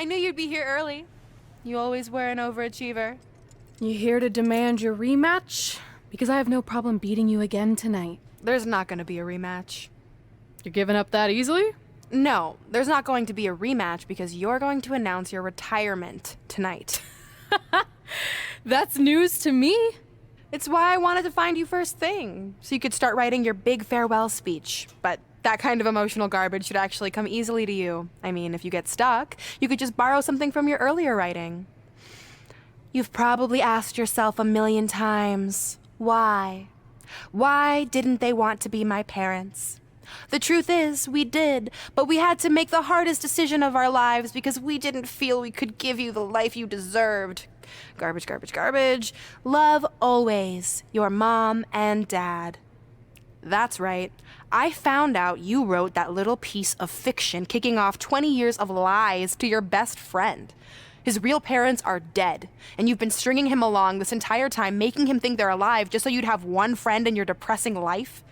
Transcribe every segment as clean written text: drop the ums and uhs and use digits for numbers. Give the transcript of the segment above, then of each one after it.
I knew you'd be here early. You always were an overachiever. You here to demand your rematch? Because I have no problem beating you again tonight. There's not going to be a rematch. You're giving up that easily? No, there's not going to be a rematch because you're going to announce your retirement tonight. That's news to me. It's why I wanted to find you first thing, so you could start writing your big farewell speech. But that kind of emotional garbage should actually come easily to you. I mean, if you get stuck, you could just borrow something from your earlier writing. You've probably asked yourself a million times, why? Why didn't they want to be my parents? The truth is, we did, but we had to make the hardest decision of our lives because we didn't feel we could give you the life you deserved. Garbage, garbage, garbage. Love always, your mom and dad. That's right. I found out you wrote that little piece of fiction kicking off 20 years of lies to your best friend. His real parents are dead, and you've been stringing him along this entire time, making him think they're alive just so you'd have one friend in your depressing life.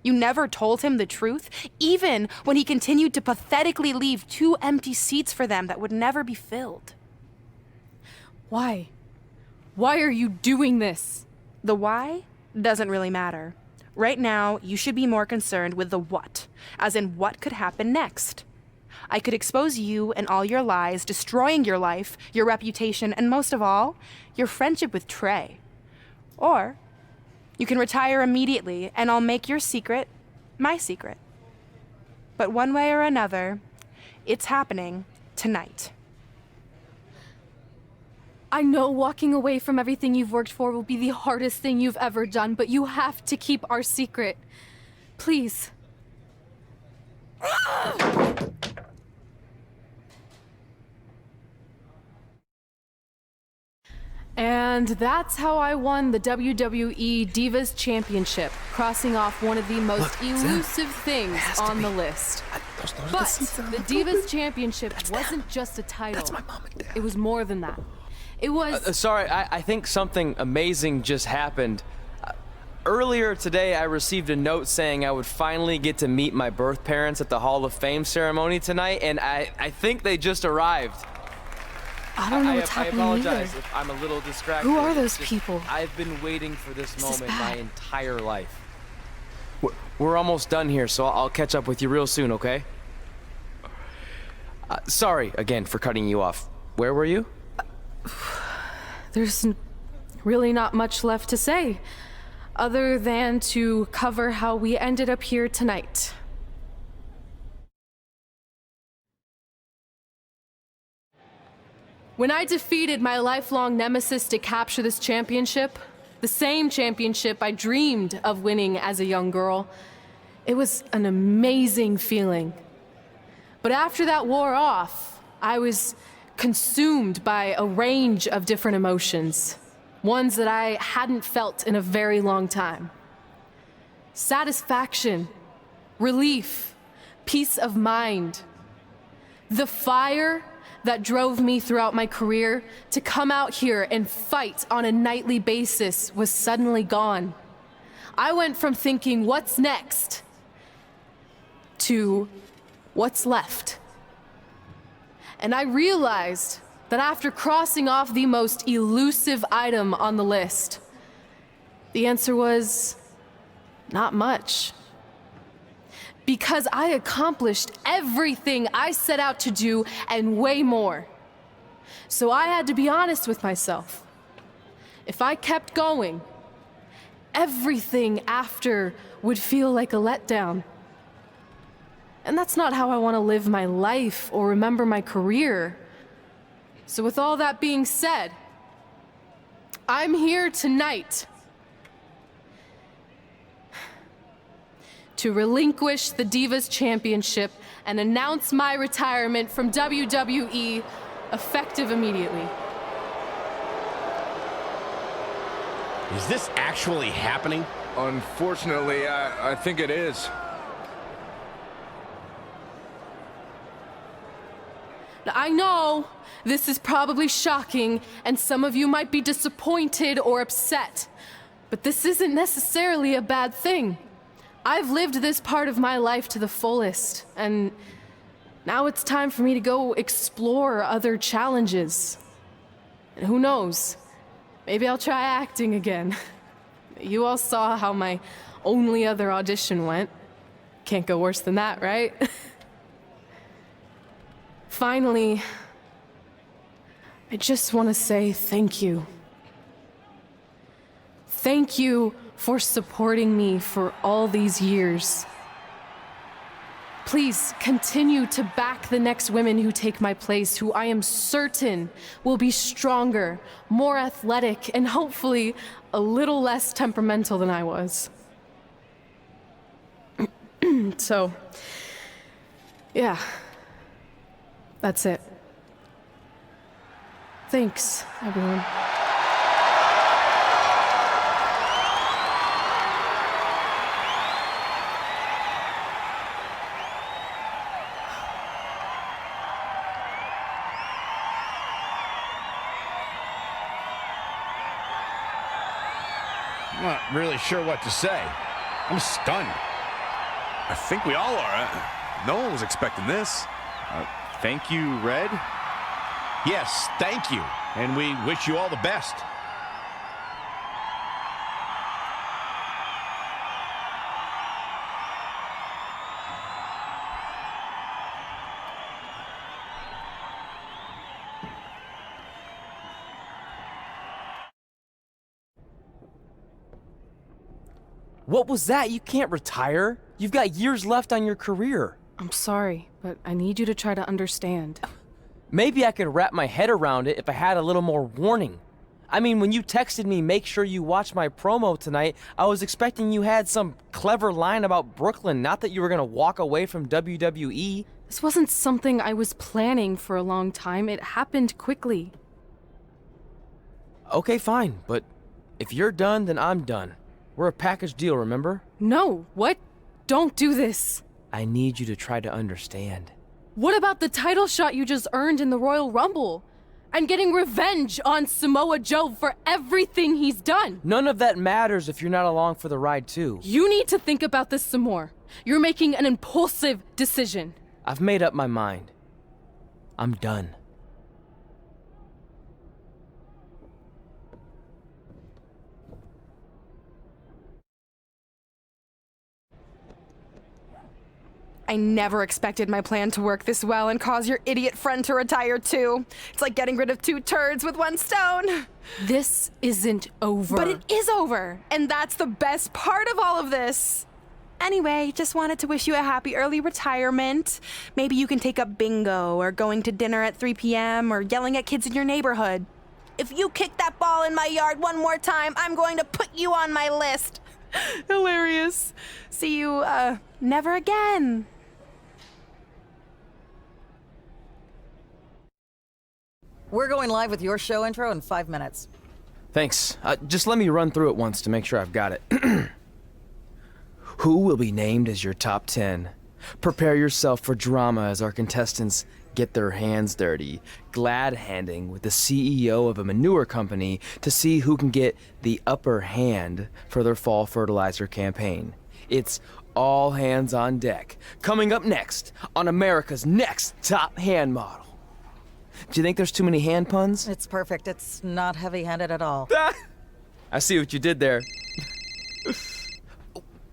You never told him the truth, even when he continued to pathetically leave 2 empty seats for them that would never be filled. Why? Why are you doing this? The why doesn't really matter. Right now, you should be more concerned with the what, as in what could happen next. I could expose you and all your lies, destroying your life, your reputation, and most of all, your friendship with Trey. Or you can retire immediately, and I'll make your secret my secret. But one way or another, it's happening tonight. I know walking away from everything you've worked for will be the hardest thing you've ever done, but you have to keep our secret. Please. And that's how I won the WWE Divas Championship, crossing off one of the most elusive things on the list. But the Divas Championship wasn't just a title. That's my mom and dad. It was more than that. It was... Sorry, I think something amazing just happened. Earlier today, I received a note saying I would finally get to meet my birth parents at the Hall of Fame ceremony tonight, and I think they just arrived. I don't know what's happening I apologize either. if I'm a little distracted. Who are those people? I've been waiting for this moment bad. my entire life. We're almost done here, so I'll catch up with you real soon, okay? Sorry again for cutting you off. Where were you? There's really not much left to say, other than to cover how we ended up here tonight. When I defeated my lifelong nemesis to capture this championship, the same championship I dreamed of winning as a young girl, it was an amazing feeling. But after that wore off, I was consumed by a range of different emotions, ones that I hadn't felt in a very long time. Satisfaction, relief, peace of mind. The fire that drove me throughout my career to come out here and fight on a nightly basis was suddenly gone. I went from thinking, what's next, to what's left. And I realized that after crossing off the most elusive item on the list, the answer was not much. Because I accomplished everything I set out to do and way more. So I had to be honest with myself. If I kept going, everything after would feel like a letdown. And that's not how I want to live my life or remember my career. So with all that being said, I'm here tonight to relinquish the Divas Championship and announce my retirement from WWE, effective immediately. Is this actually happening? Unfortunately, I think it is. Now, I know this is probably shocking, and some of you might be disappointed or upset, but this isn't necessarily a bad thing. I've lived this part of my life to the fullest, and Now it's time for me to go explore other challenges. And who knows? Maybe I'll try acting again. You all saw how my only other audition went. Can't go worse than that, right? Finally, I just want to say thank you. Thank you for supporting me for all these years. Please continue to back the next women who take my place, who I am certain will be stronger, more athletic, and hopefully a little less temperamental than I was. So, yeah, that's it. Thanks, everyone. I'm not really sure what to say. I'm stunned. I think we all are. No one was expecting this. Thank you, Red. Yes, thank you. And we wish you all the best. What was that? You can't retire. You've got years left on your career. I'm sorry, but I need you to try to understand. Maybe I could wrap my head around it if I had a little more warning. I mean, when you texted me, make sure you watch my promo tonight, I was expecting you had some clever line about Brooklyn, not that you were gonna walk away from WWE. This wasn't something I was planning for a long time. It happened quickly. Okay, fine, but if you're done, then I'm done. We're a package deal, remember? No, what? Don't do this. I need you to try to understand. What about the title shot you just earned in the Royal Rumble? And getting revenge on Samoa Joe for everything he's done? None of that matters if you're not along for the ride, too. You need to think about this some more. You're making an impulsive decision. I've made up my mind. I'm done. I never expected my plan to work this well and cause your idiot friend to retire too. It's like getting rid of two turds with one stone. This isn't over. But it is over, and that's the best part of all of this. Anyway, just wanted to wish you a happy early retirement. Maybe you can take up bingo, or going to dinner at 3 p.m., or yelling at kids in your neighborhood. If you kick that ball in my yard one more time, I'm going to put you on my list. Hilarious. See you, never again. We're going live with your show intro in 5 minutes. Thanks. Just let me run through it once to make sure I've got it. Who will be named as your top 10? Prepare yourself for drama as our contestants get their hands dirty, glad-handing with the CEO of a manure company to see who can get the upper hand for their fall fertilizer campaign. It's all hands on deck. Coming up next on America's Next Top Hand Model. Do you think there's too many hand puns? It's perfect. It's not heavy-handed at all. I see what you did there.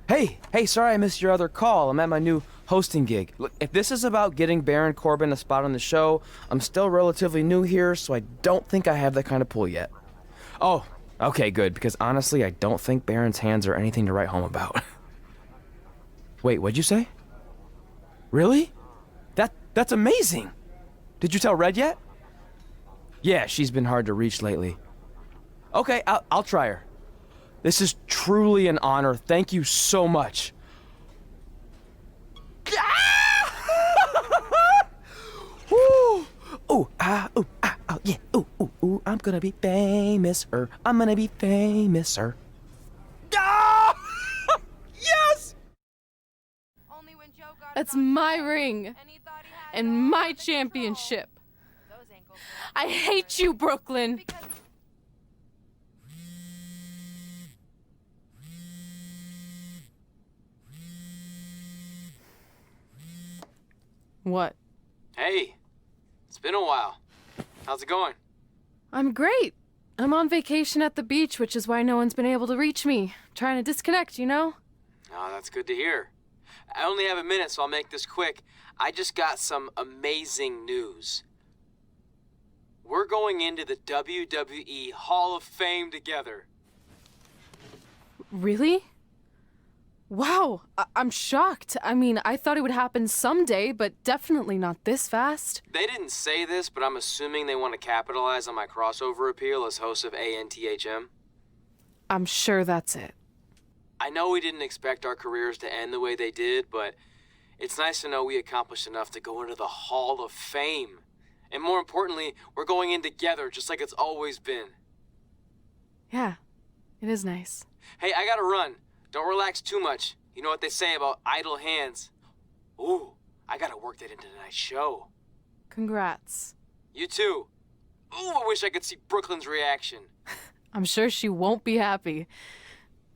Hey, sorry I missed your other call. I'm at my new hosting gig. Look, if this is about getting Baron Corbin a spot on the show, I'm still relatively new here, so I don't think I have that kind of pull yet. Oh, okay, good, because honestly, I don't think Baron's hands are anything to write home about. Wait, what'd you say? Really? That's amazing! Did you tell Red yet? Yeah, she's been hard to reach lately. Okay, I'll try her. This is truly an honor. Thank you so much. Ooh, ooh, ah, ooh, ah, oh, yeah, ooh, ooh, ooh, I'm gonna be famous, I'm gonna be famous, Ah! Yes! That's my ring and my championship. I hate you, Brooklyn. What? Hey, it's been a while. How's it going? I'm great. I'm on vacation at the beach, which is why no one's been able to reach me. Trying to disconnect, you know? Oh, that's good to hear. I only have a minute, so I'll make this quick. I just got some amazing news. We're going into the WWE Hall of Fame together. Really? Wow, I'm shocked. I mean, I thought it would happen someday, but definitely not this fast. They didn't say this, but I'm assuming they want to capitalize on my crossover appeal as host of ANTHM. I'm sure that's it. I know we didn't expect our careers to end the way they did, but it's nice to know we accomplished enough to go into the Hall of Fame. And more importantly, we're going in together, just like it's always been. Yeah, it is nice. Hey, I gotta run. Don't relax too much. You know what they say about idle hands. Ooh, I gotta work that into tonight's show. Congrats. You too. Ooh, I wish I could see Brooklyn's reaction. I'm sure she won't be happy,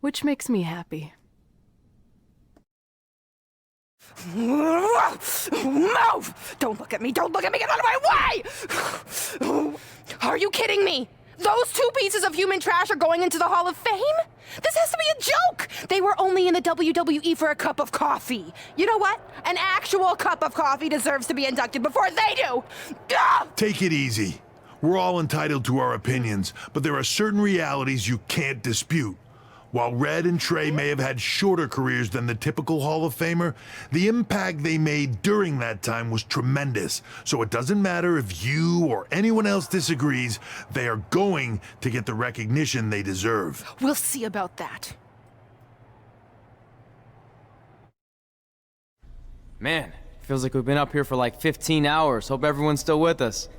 which makes me happy. Move! Don't look at me! Don't look at me! Get out of my way! Are you kidding me? Those two pieces of human trash are going into the Hall of Fame? This has to be a joke! They were only in the WWE for a cup of coffee. You know what? An actual cup of coffee deserves to be inducted before they do! Ah! Take it easy. We're all entitled to our opinions, but there are certain realities you can't dispute. While Red and Trey may have had shorter careers than the typical Hall of Famer, the impact they made during that time was tremendous. So it doesn't matter if you or anyone else disagrees, they are going to get the recognition they deserve. We'll see about that. Man, feels like we've been up here for like 15 hours. Hope everyone's still with us.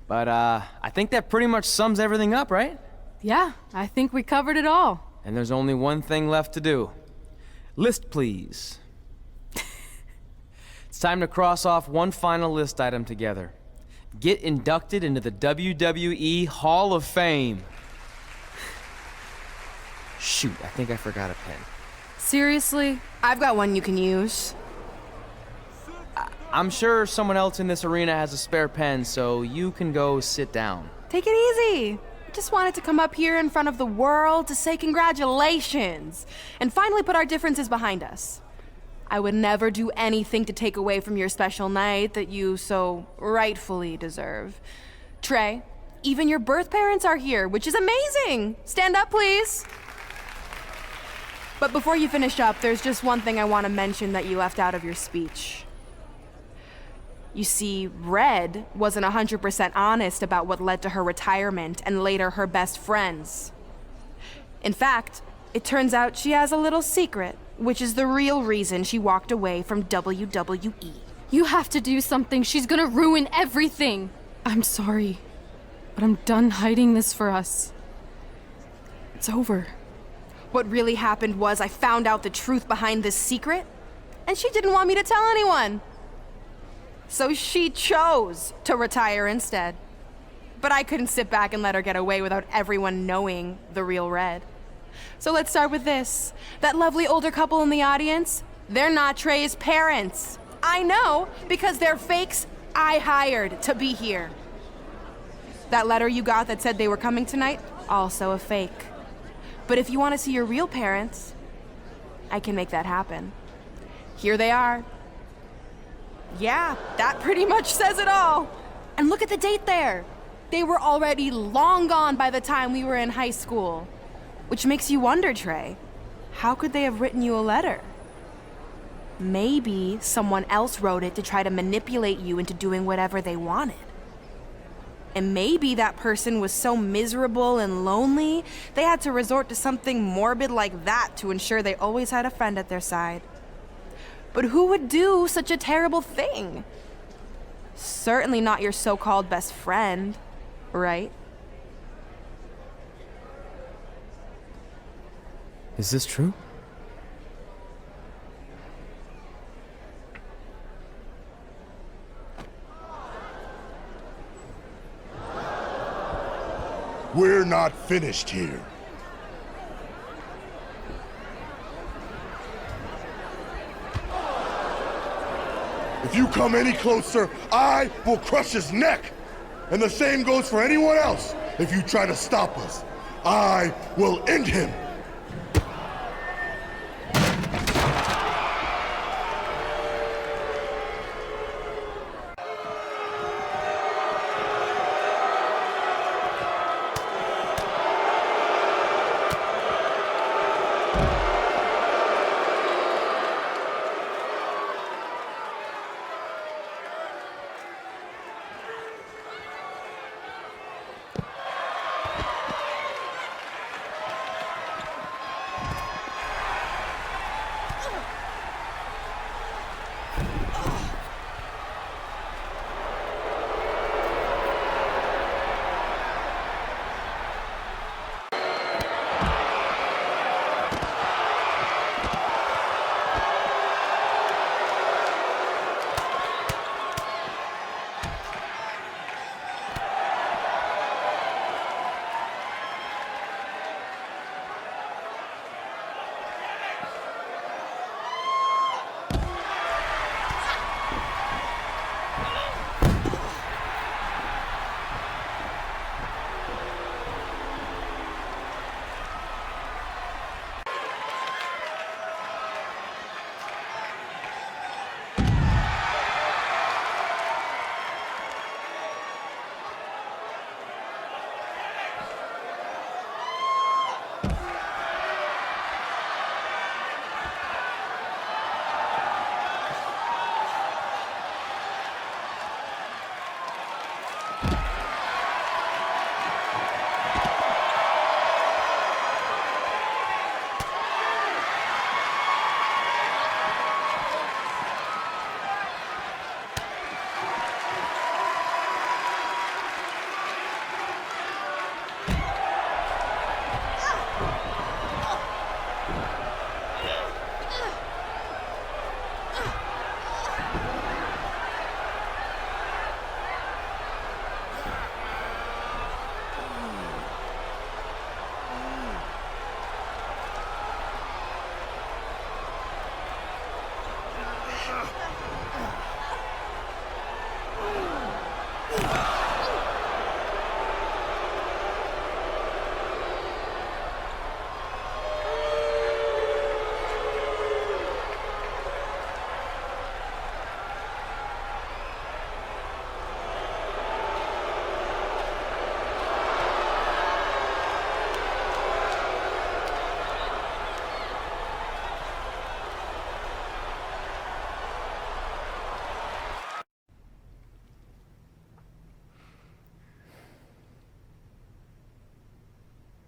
But I think that pretty much sums everything up, right? Yeah, I think we covered it all. And there's only one thing left to do. List, please. It's time to cross off one final list item together. Get inducted into the WWE Hall of Fame. Shoot, I think I forgot a pen. Seriously? I've got one you can use. I'm sure someone else in this arena has a spare pen, so you can go sit down. Take it easy. Just wanted to come up here in front of the world to say congratulations and finally put our differences behind us. I would never do anything to take away from your special night that you so rightfully deserve. Trey, even your birth parents are here, which is amazing. Stand up, please. But before you finish up, there's just one thing I want to mention that you left out of your speech. You see, Red wasn't 100% honest about what led to her retirement and later her best friends. In fact, it turns out she has a little secret, which is the real reason she walked away from WWE. You have to do something. She's gonna ruin everything. I'm sorry, but I'm done hiding this for us. It's over. What really happened was I found out the truth behind this secret, and she didn't want me to tell anyone. So she chose to retire instead. But I couldn't sit back and let her get away without everyone knowing the real Red. So let's start with this. That lovely older couple in the audience, they're not Trey's parents. I know, because they're fakes I hired to be here. That letter you got that said they were coming tonight, also a fake. But if you want to see your real parents, I can make that happen. Here they are. Yeah, that pretty much says it all. And look at the date there. They were already long gone by the time we were in high school. Which makes you wonder, Trey, how could they have written you a letter? Maybe someone else wrote it to try to manipulate you into doing whatever they wanted. And maybe that person was so miserable and lonely, they had to resort to something morbid like that to ensure they always had a friend at their side. But who would do such a terrible thing? Certainly not your so-called best friend, right? Is this true? We're not finished here. If you come any closer, I will crush his neck. And the same goes for anyone else. If you try to stop us, I will end him.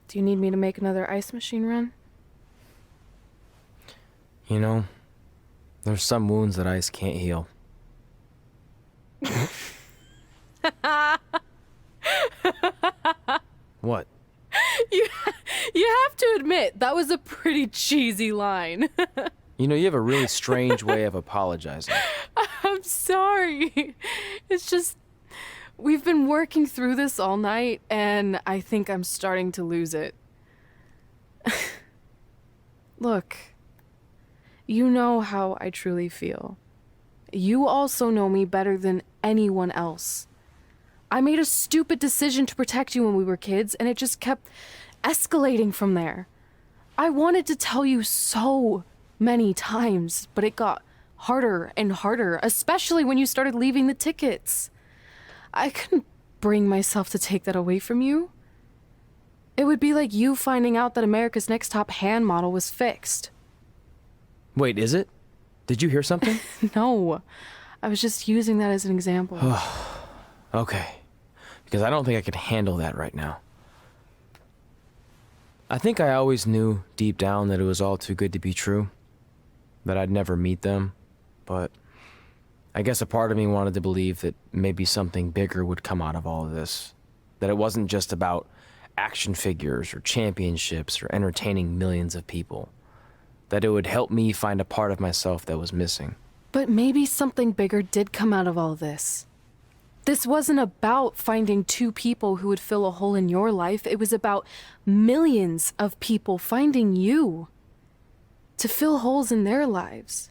Do you need me to make another ice machine run? You know, there's some wounds that ice can't heal. What? You have to admit, that was a pretty cheesy line. You know, you have a really strange way of apologizing. I'm sorry. It's just, we've been working through this all night, and I think I'm starting to lose it. Look, you know how I truly feel. You also know me better than anyone else. I made a stupid decision to protect you when we were kids, and it just kept escalating from there. I wanted to tell you so many times, but it got harder and harder, especially when you started leaving the tickets. I couldn't bring myself to take that away from you. It would be like you finding out that America's Next Top Hand model was fixed. Wait, is it? Did you hear something? No, I was just using that as an example. Okay, because I don't think I could handle that right now. I think I always knew deep down that it was all too good to be true, that I'd never meet them, but I guess a part of me wanted to believe that maybe something bigger would come out of all of this, that it wasn't just about action figures or championships or entertaining millions of people, that it would help me find a part of myself that was missing. But maybe something bigger did come out of all this. This wasn't about finding two people who would fill a hole in your life. It was about millions of people finding you to fill holes in their lives.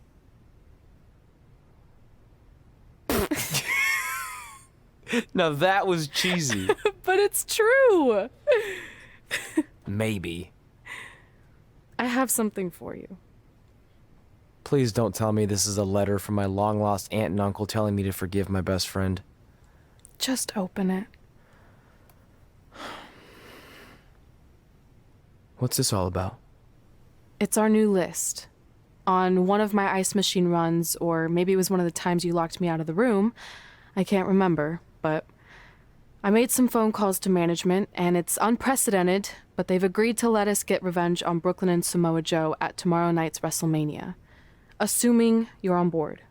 Now that was cheesy. But it's true. Maybe. I have something for you. Please don't tell me this is a letter from my long-lost aunt and uncle telling me to forgive my best friend. Just open it. What's this all about? It's our new list. On one of my ice machine runs, or maybe it was one of the times you locked me out of the room, I can't remember, but I made some phone calls to management, and it's unprecedented, but they've agreed to let us get revenge on Brooklyn and Samoa Joe at tomorrow night's WrestleMania, assuming you're on board.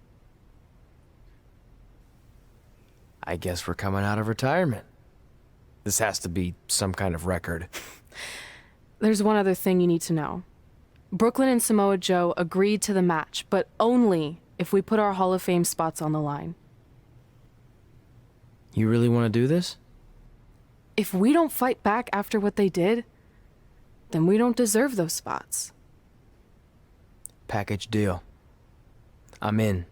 I guess we're coming out of retirement. This has to be some kind of record. There's one other thing you need to know. Brooklyn and Samoa Joe agreed to the match, but only if we put our Hall of Fame spots on the line. You really want to do this? If we don't fight back after what they did, then we don't deserve those spots. Package deal. I'm in.